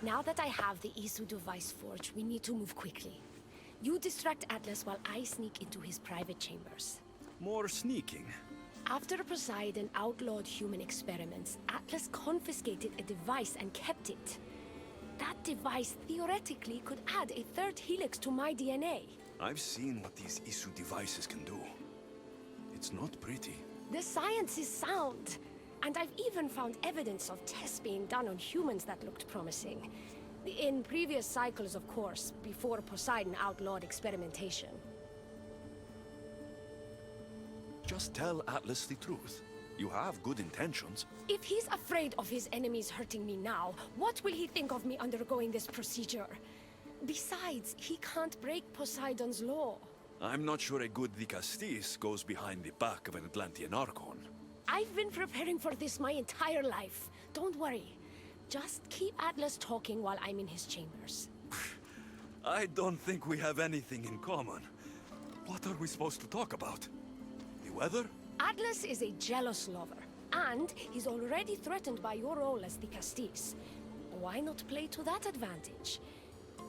Now that I have the Isu device forged, we need to move quickly. You distract Atlas while I sneak into his private chambers. More sneaking. After Poseidon outlawed human experiments, Atlas confiscated a device and kept it. That device theoretically could add a third helix to my DNA. I've seen what these Isu devices can do. It's not pretty. The science is sound, and I've even found evidence of tests being done on humans that looked promising. In previous cycles, of course, before Poseidon outlawed experimentation. Just tell Atlas the truth. You have good intentions. If he's afraid of his enemies hurting me now, what will he think of me undergoing this procedure? Besides, he can't break Poseidon's law. I'm not sure a good Dicastis goes behind the back of an Atlantean Archon. I've been preparing for this my entire life. Don't worry. Just keep Atlas talking while I'm in his chambers. I don't think we have anything in common. What are we supposed to talk about? The weather? Atlas is a jealous lover, and he's already threatened by your role as the Castis. Why not play to that advantage?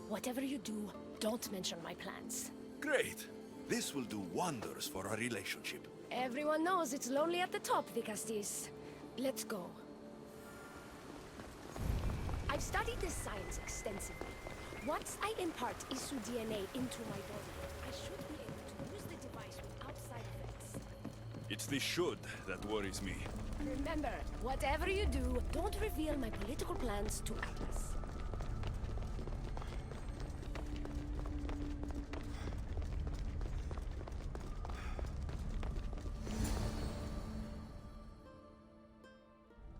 Whatever you do, don't mention my plans. Great. This will do wonders for our relationship. Everyone knows it's lonely at the top, the Castis. Let's go. I've studied this science extensively. Once I impart Isu DNA into my body, I should be able to use the device without side effects. It's the should that worries me. Remember, whatever you do, don't reveal my political plans to Atlas.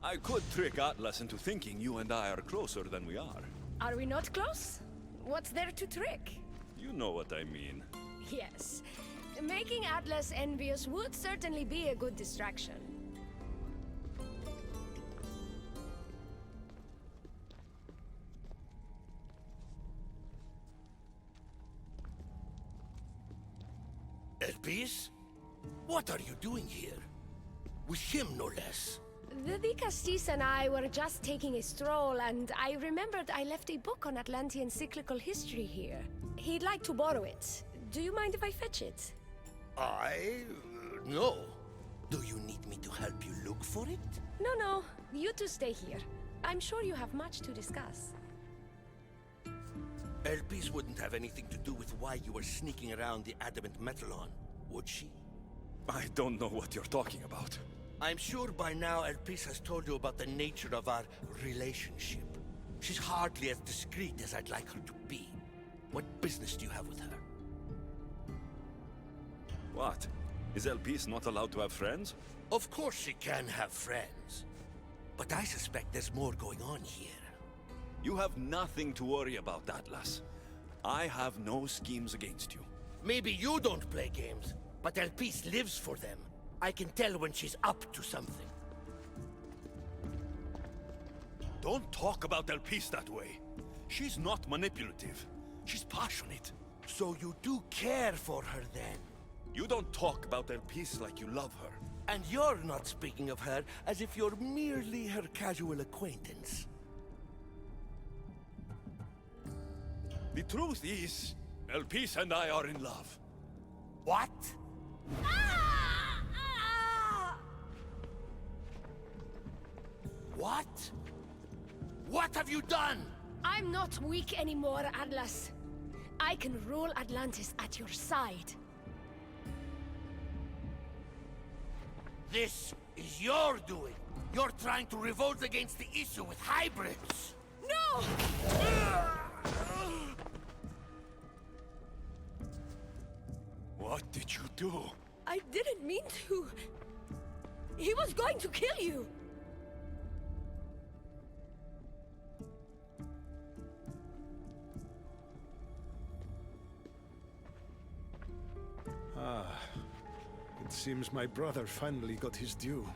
I could trick Atlas into thinking you and I are closer than we are. Are we not close? What's there to trick? You know what I mean. Yes. Making Atlas envious would certainly be a good distraction. Elpis? What are you doing here? With him, no less. The Castis and I were just taking a stroll, and I remembered I left a book on Atlantean cyclical history here. He'd like to borrow it. Do you mind if I fetch it? No. Do you need me to help you look for it? No. You two stay here. I'm sure you have much to discuss. Elpis wouldn't have anything to do with why you were sneaking around the adamant metalon, would she? I don't know what you're talking about. I'm sure by now Elpis has told you about the nature of our relationship. She's hardly as discreet as I'd like her to be. What business do you have with her? What? Is Elpis not allowed to have friends? Of course she can have friends. But I suspect there's more going on here. You have nothing to worry about, Atlas. I have no schemes against you. Maybe you don't play games, but Elpis lives for them. I can tell when she's up to something. Don't talk about Elpis that way. She's not manipulative. She's passionate. So you do care for her then? You don't talk about Elpis like you love her. And you're not speaking of her as if you're merely her casual acquaintance. The truth is, Elpis and I are in love. What? What? What have you done? I'm not weak anymore, Atlas. I can rule Atlantis at your side. This is your doing. You're trying to revolt against the issue with hybrids. No! What did you do? I didn't mean to. He was going to kill you. It seems my brother finally got his due.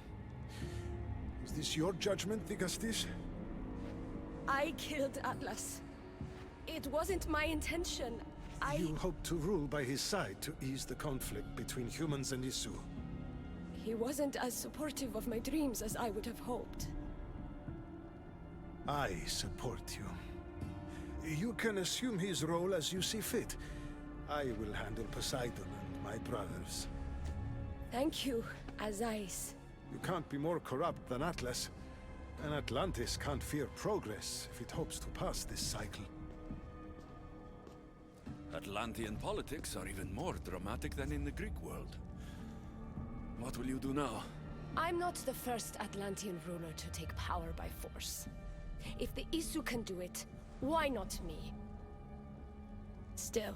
Is this your judgment, Dicastis? I killed Atlas. It wasn't my intention. You hope to rule by his side to ease the conflict between humans and Isu. He wasn't as supportive of my dreams as I would have hoped. I support you. You can assume his role as you see fit. I will handle Poseidon and my brothers. Thank you, Azais. You can't be more corrupt than Atlas. And Atlantis can't fear progress if it hopes to pass this cycle. Atlantean politics are even more dramatic than in the Greek world. What will you do now? I'm not the first Atlantean ruler to take power by force. If the Isu can do it, why not me? Still,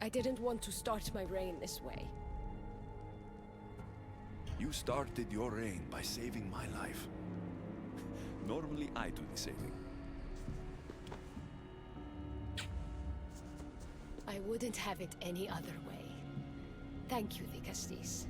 I didn't want to start my reign this way. You started your reign by saving my life. Normally I do the saving. I wouldn't have it any other way. Thank you, Dikastis.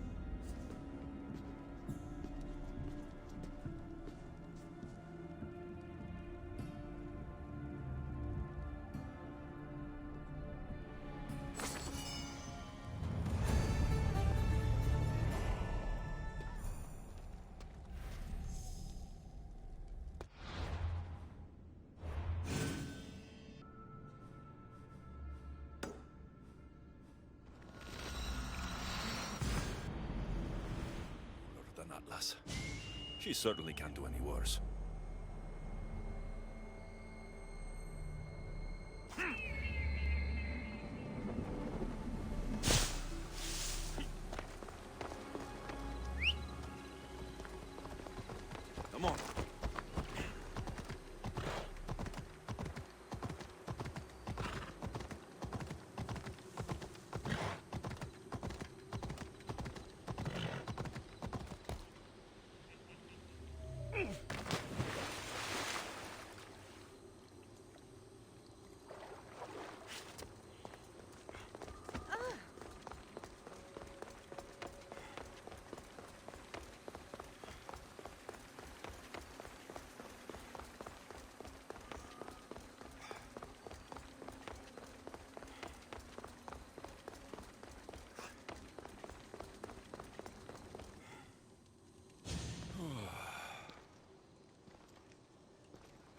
Atlas. She certainly can't do any worse. Come on.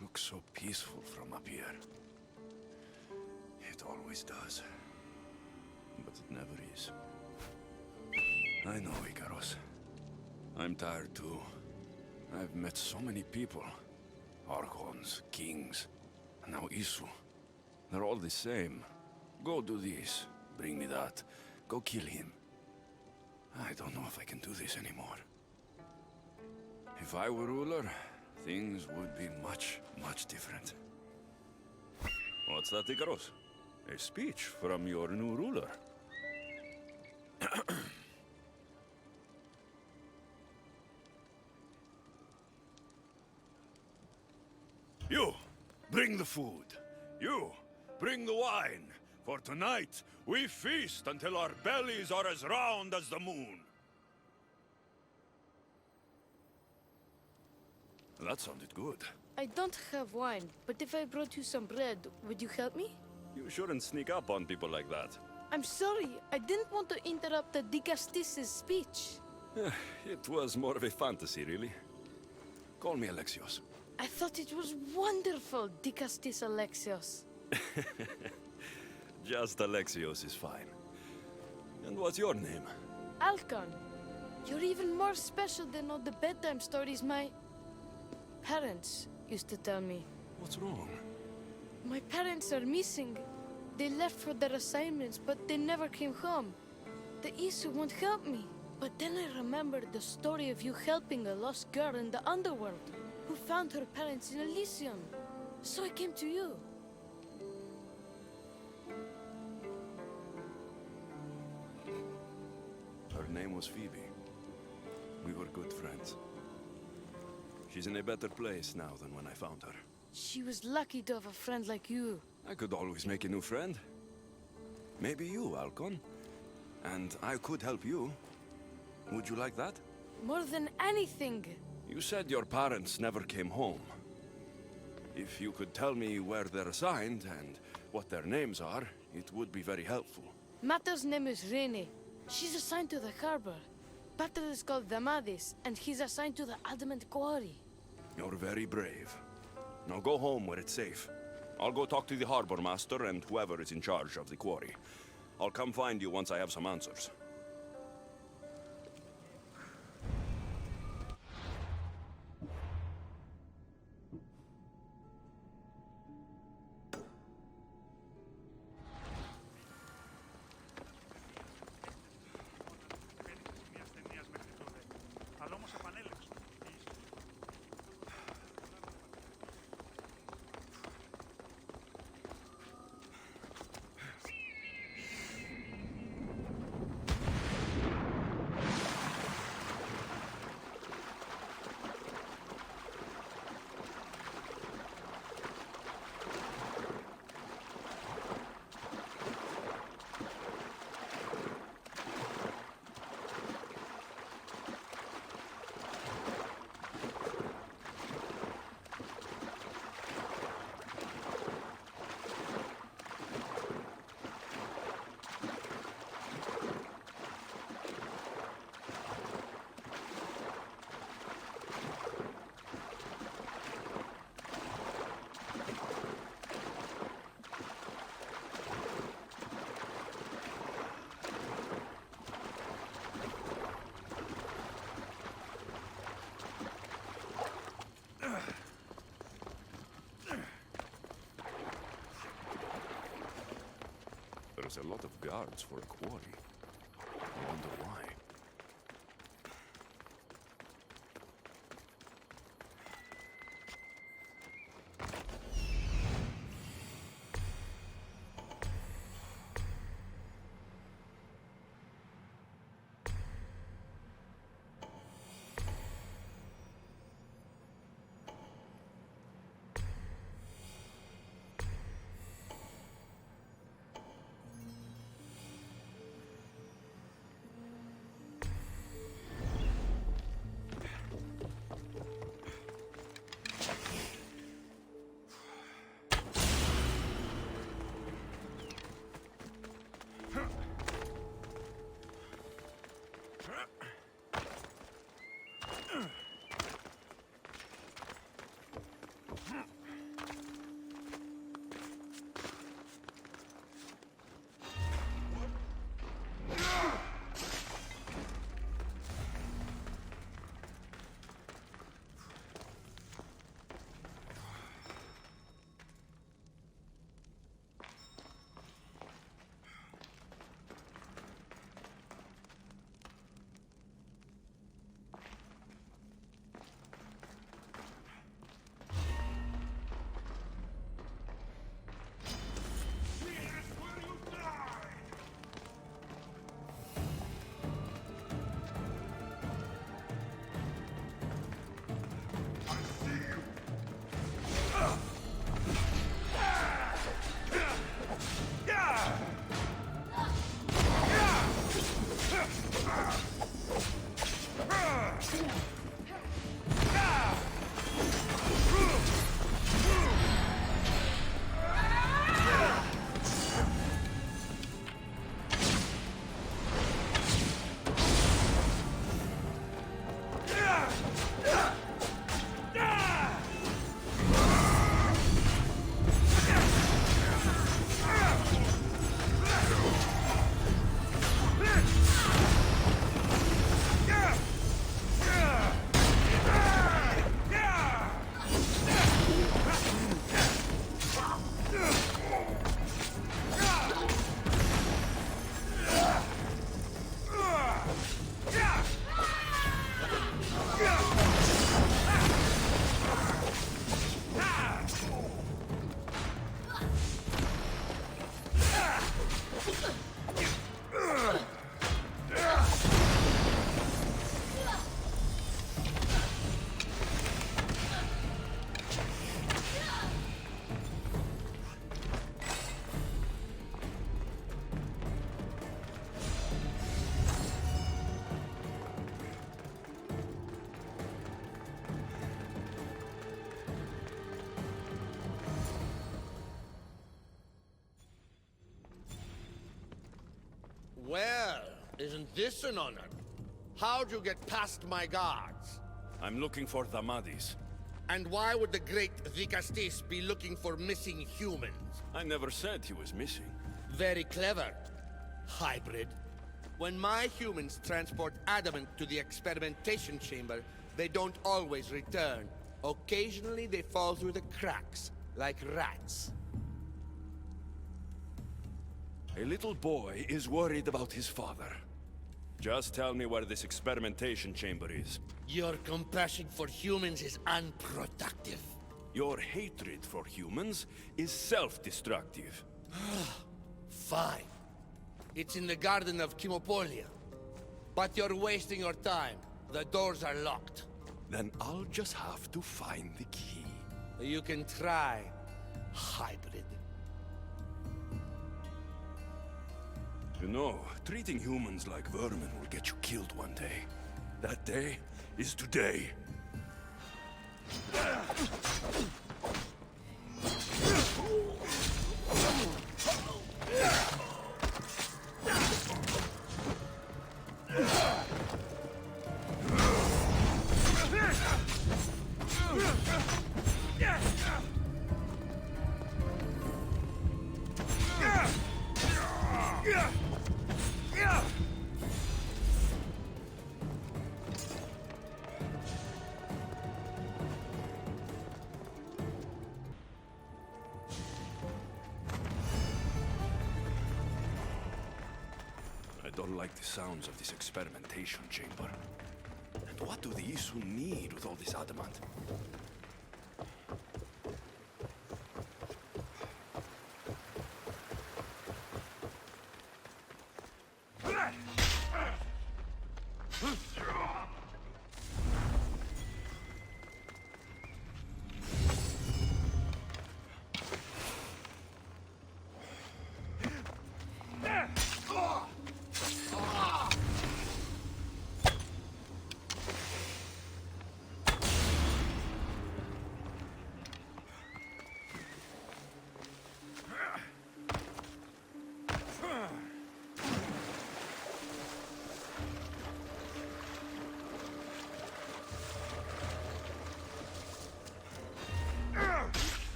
Looks so peaceful from up here. It always does. But it never is. I know, Icaros. I'm tired too. I've met so many people. Archons, kings, and now Isu. They're all the same. Go do this, bring me that. Go kill him. I don't know if I can do this anymore. If I were ruler, things would be much, much different. What's that, Icaros? A speech from your new ruler. You, bring the food. You, bring the wine. For tonight, we feast until our bellies are as round as the moon. That sounded good. I don't have wine, but if I brought you some bread, would you help me? You shouldn't sneak up on people like that. I'm sorry, I didn't want to interrupt the Dikastis' speech. It was more of a fantasy, really. Call me Alexios. I thought it was wonderful, Dikastis Alexios. Just Alexios is fine. And what's your name? Alcon, you're even more special than all the bedtime stories my parents used to tell me. What's wrong? My parents are missing. They left for their assignments, but they never came home. The Isu won't help me. But then I remembered the story of you helping a lost girl in the underworld, who found her parents in Elysium. So I came to you. Her name was Phoebe. We were good friends. She's in a better place now than when I found her. She was lucky to have a friend like you. I could always make a new friend. Maybe you, Alcon. And I could help you. Would you like that? More than anything. You said your parents never came home. If you could tell me where they're assigned and what their names are, it would be very helpful. Mata's name is Rene. She's assigned to the harbor. Pater is called Damadis, and he's assigned to the Adamant Quarry. You're very brave. Now go home where it's safe. I'll go talk to the harbor master and whoever is in charge of the quarry. I'll come find you once I have some answers. There's a lot of guards for a quarry. I wonder why. Well, isn't this an honor? How'd you get past my guards? I'm looking for the Madis. And why would the great Vicastis be looking for missing humans? I never said he was missing. Very clever. Hybrid. When my humans transport adamant to the experimentation chamber, they don't always return. Occasionally they fall through the cracks, like rats. A little boy is worried about his father. Just tell me where this experimentation chamber is. Your compassion for humans is unproductive. Your hatred for humans is self-destructive. Fine. It's in the garden of Kimopolia. But you're wasting your time. The doors are locked. Then I'll just have to find the key. You can try, hybrid. You know, treating humans like vermin will get you killed one day. That day is today. I don't like the sounds of this experimentation chamber. And what do the Isu need with all this adamant?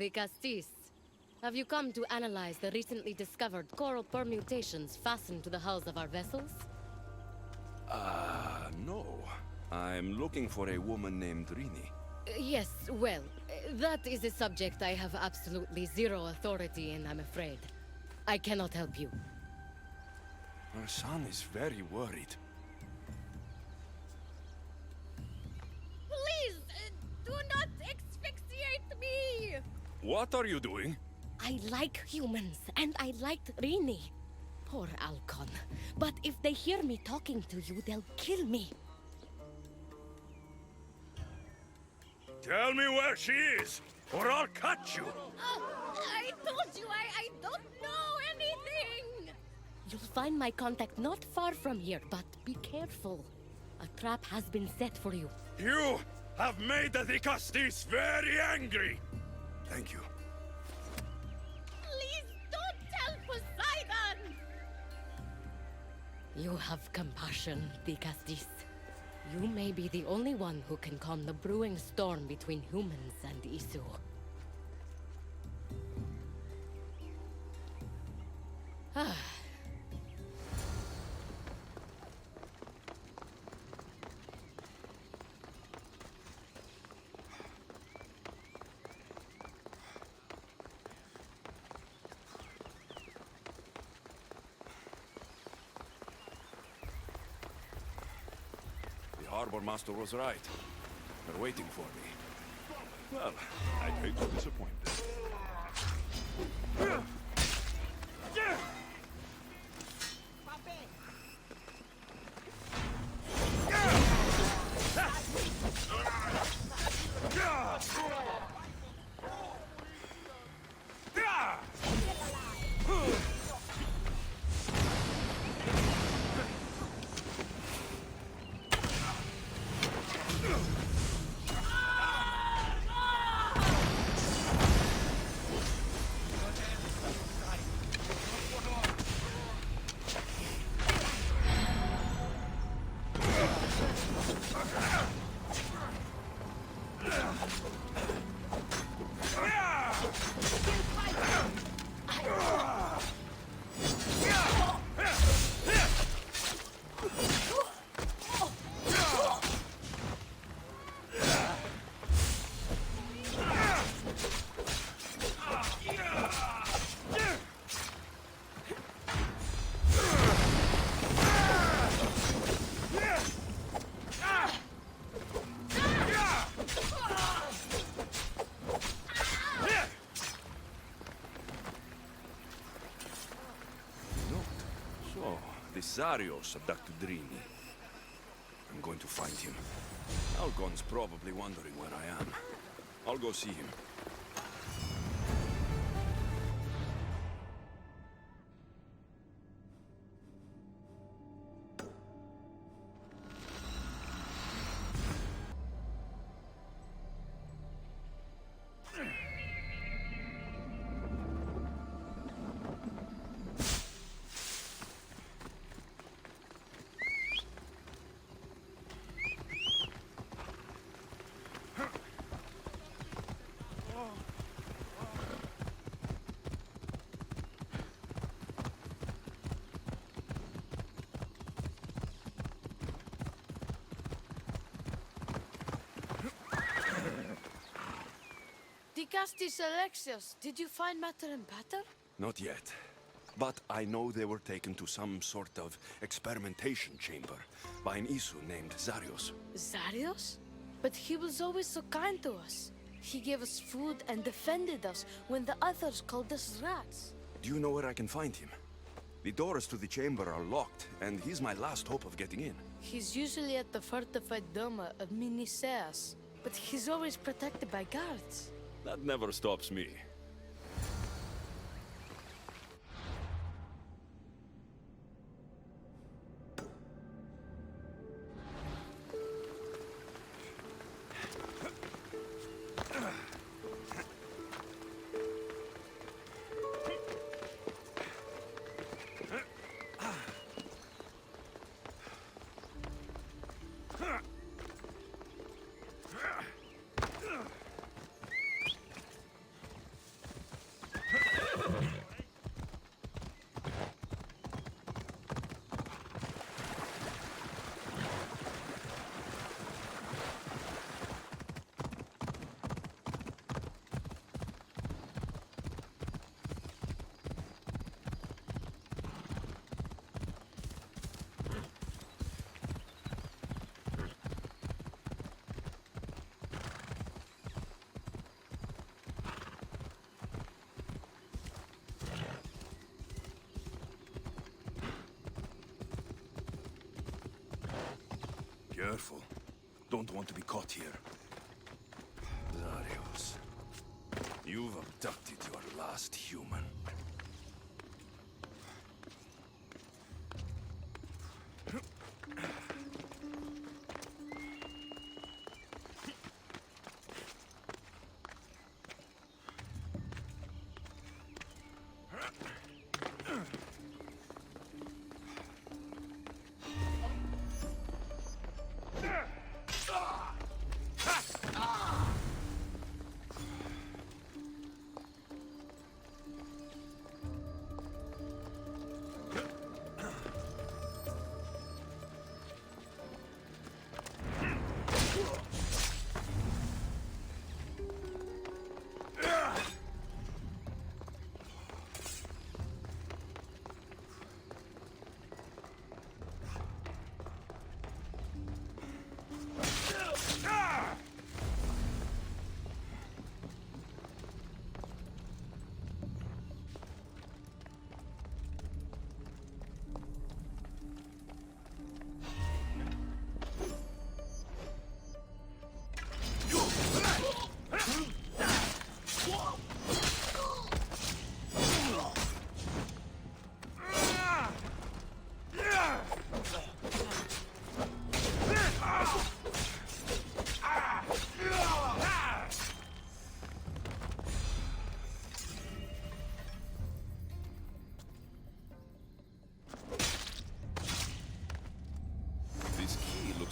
the Castis. Have you come to analyze the recently discovered coral permutations fastened to the hulls of our vessels? No. I'm looking for a woman named Rini. Yes, well, that is a subject I have absolutely zero authority in, I'm afraid. I cannot help you. Her son is very worried. Please, do not asphyxiate me! What are you doing? I like humans, and I liked Rini. Poor Alcon. But if they hear me talking to you, they'll kill me. Tell me where she is, or I'll cut you! I told you I don't know anything! You'll find my contact not far from here, but be careful. A trap has been set for you. You have made the Castis very angry! Thank you. Please don't tell Poseidon! You have compassion, Castis. You may be the only one who can calm the brewing storm between humans and Isu. Ah. The harbor master was right. They're waiting for me. Well, I'd hate to disappoint them. Zarios abducted Rini. I'm going to find him. Algon's probably wondering where I am. I'll go see him. Castis Alexios, did you find matter and patter? Not yet. But I know they were taken to some sort of experimentation chamber by an Isu named Zarios. Zarios? But he was always so kind to us. He gave us food and defended us when the others called us rats. Do you know where I can find him? The doors to the chamber are locked, and he's my last hope of getting in. He's usually at the fortified Doma of Miniseas, but he's always protected by guards. That never stops me. don't want to be caught here. Darius, you've abducted your last human.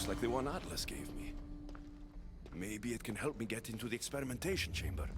Like the one Atlas gave me. Maybe it can help me get into the experimentation chamber.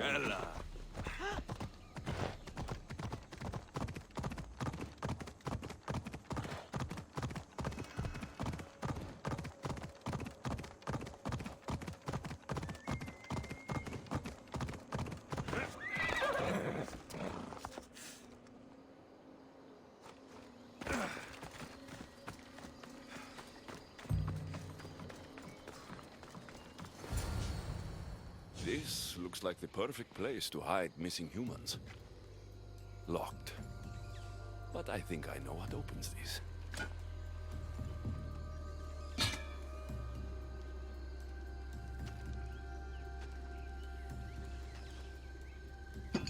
Ella. This looks like the perfect place to hide missing humans. Locked. But I think I know what opens this. The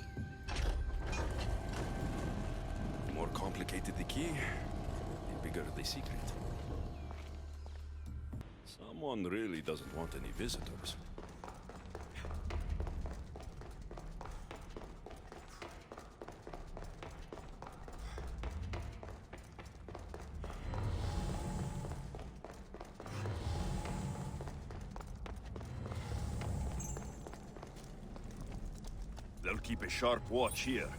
more complicated the key, the bigger the secret. Someone really doesn't want any visitors. They'll keep a sharp watch here.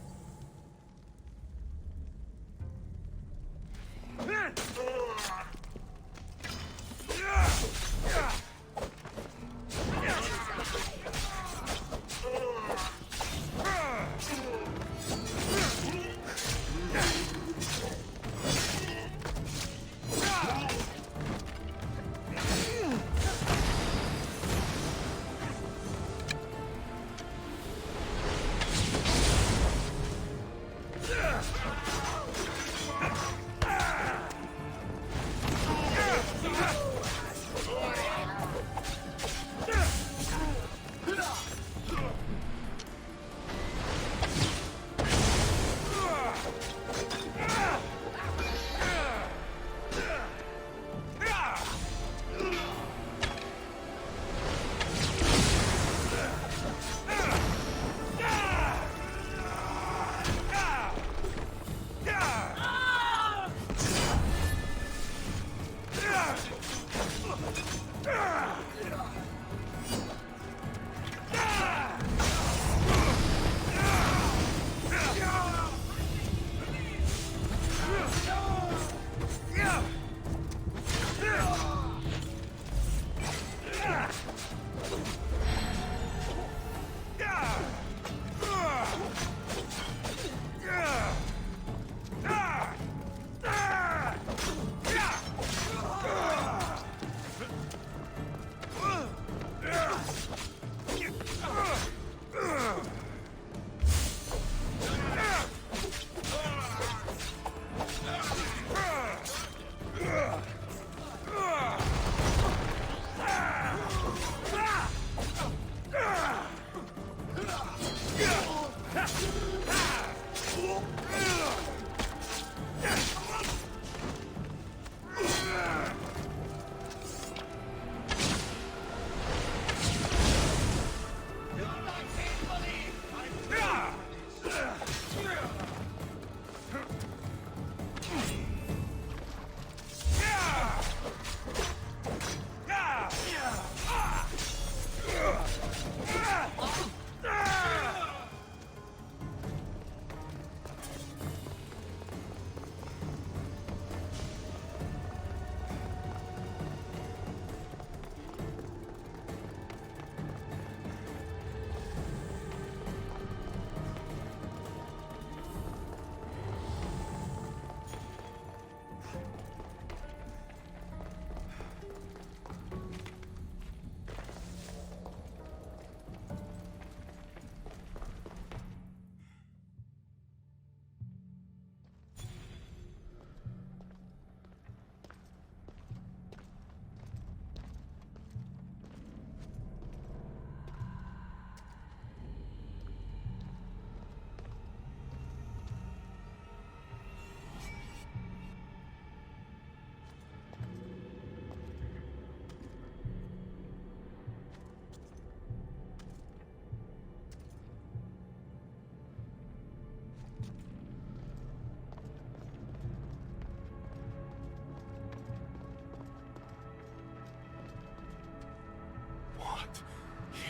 What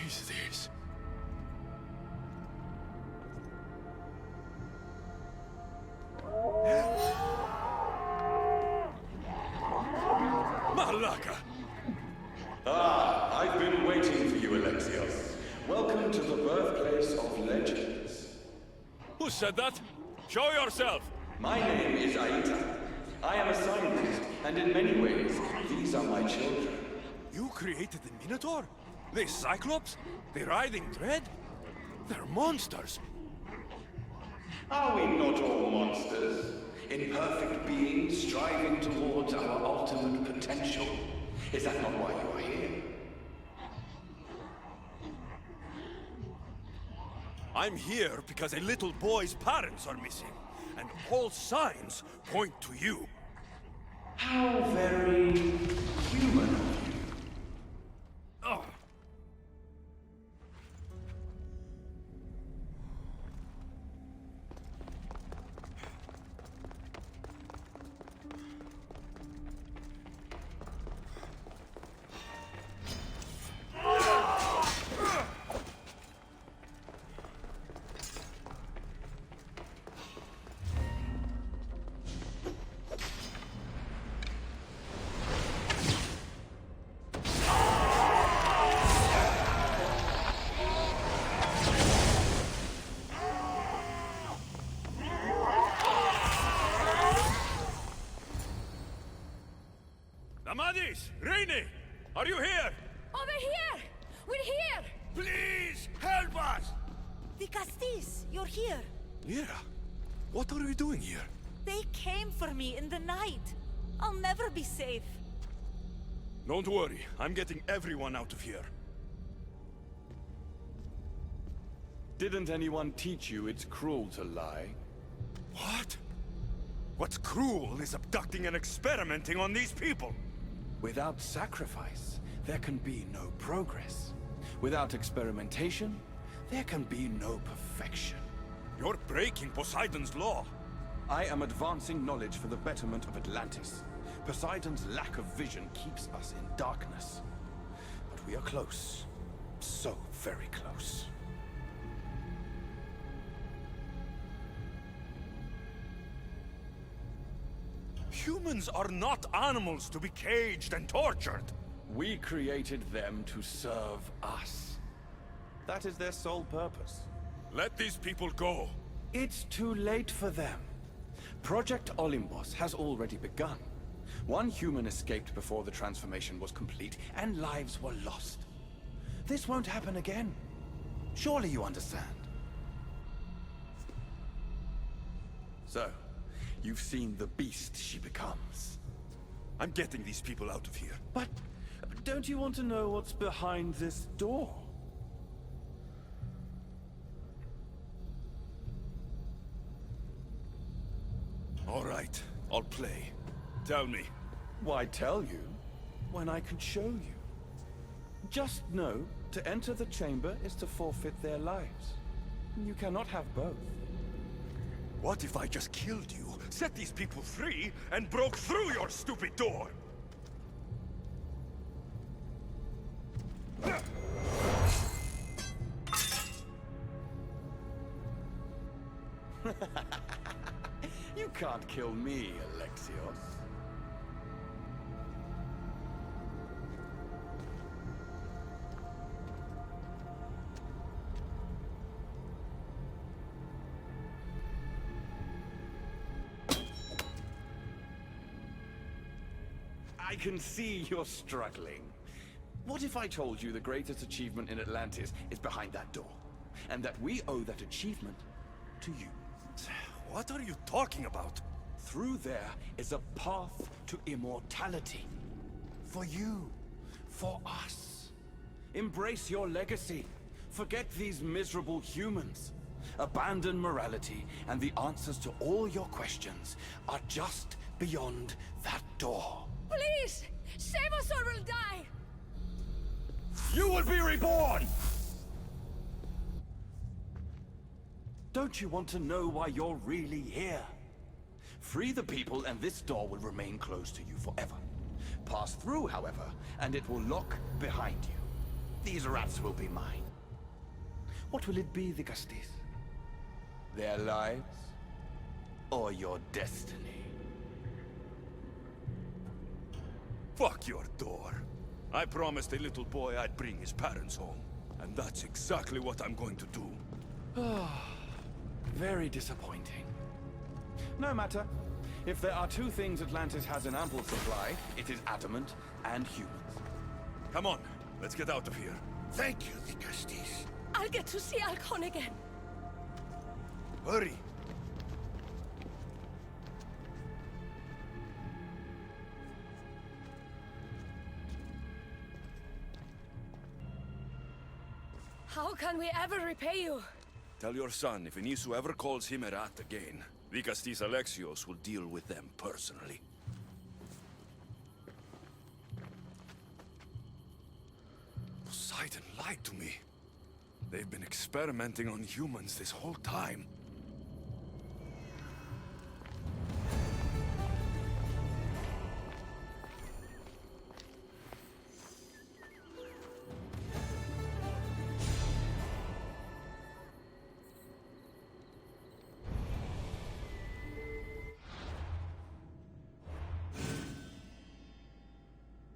is this? Malaka! I've been waiting for you, Alexios. Welcome to the birthplace of legends. Who said that? Show yourself! My name is Aita. I am a scientist, and in many ways, these are my children. You created the Minotaur? The Cyclops? The Writhing Dread? They're monsters! Are we not all monsters? Imperfect beings striving towards our ultimate potential. Is that not why you are here? I'm here because a little boy's parents are missing, and all signs point to you. How very human of you. Oh. Amadis! Rainy! Are you here? Over here! We're here! Please, help us! The Castis, you're here. Lyra, what are you doing here? They came for me in the night. I'll never be safe. Don't worry, I'm getting everyone out of here. Didn't anyone teach you it's cruel to lie? What? What's cruel is abducting and experimenting on these people. Without sacrifice, there can be no progress. Without experimentation, there can be no perfection. You're breaking Poseidon's law. I am advancing knowledge for the betterment of Atlantis. Poseidon's lack of vision keeps us in darkness. But we are close. So very close. Humans are not animals to be caged and tortured. We created them to serve us. That is their sole purpose. Let these people go. It's too late for them. Project Olympus has already begun. One human escaped before the transformation was complete, and lives were lost. This won't happen again. Surely you understand. So, you've seen the beast she becomes. I'm getting these people out of here. But don't you want to know what's behind this door? All right, I'll play. Tell me. Why tell you when I can show you? Just know, to enter the chamber is to forfeit their lives. You cannot have both. What if I just killed you, set these people free, and broke through your stupid door? You can't kill me, Alexios. I can see you're struggling. What if I told you the greatest achievement in Atlantis is behind that door? And that we owe that achievement to you? What are you talking about? Through there is a path to immortality. For you. For us. Embrace your legacy. Forget these miserable humans. Abandon morality, and the answers to all your questions are just beyond that door. Please! Save us or we'll die! You will be reborn! Don't you want to know why you're really here? Free the people and this door will remain closed to you forever. Pass through, however, and it will lock behind you. These rats will be mine. What will it be, Vigastis? Their lives? Or your destiny? Fuck your door. I promised a little boy I'd bring his parents home. And that's exactly what I'm going to do. Very disappointing. No matter. If there are two things Atlantis has in ample supply, it is adamant and humans. Come on, let's get out of here. Thank you, Vigastis. I'll get to see Alcon again. Hurry. How can we ever repay you? Tell your son if Anisu ever calls him a rat again, Vigastis Alexios will deal with them personally. Poseidon lied to me. They've been experimenting on humans this whole time.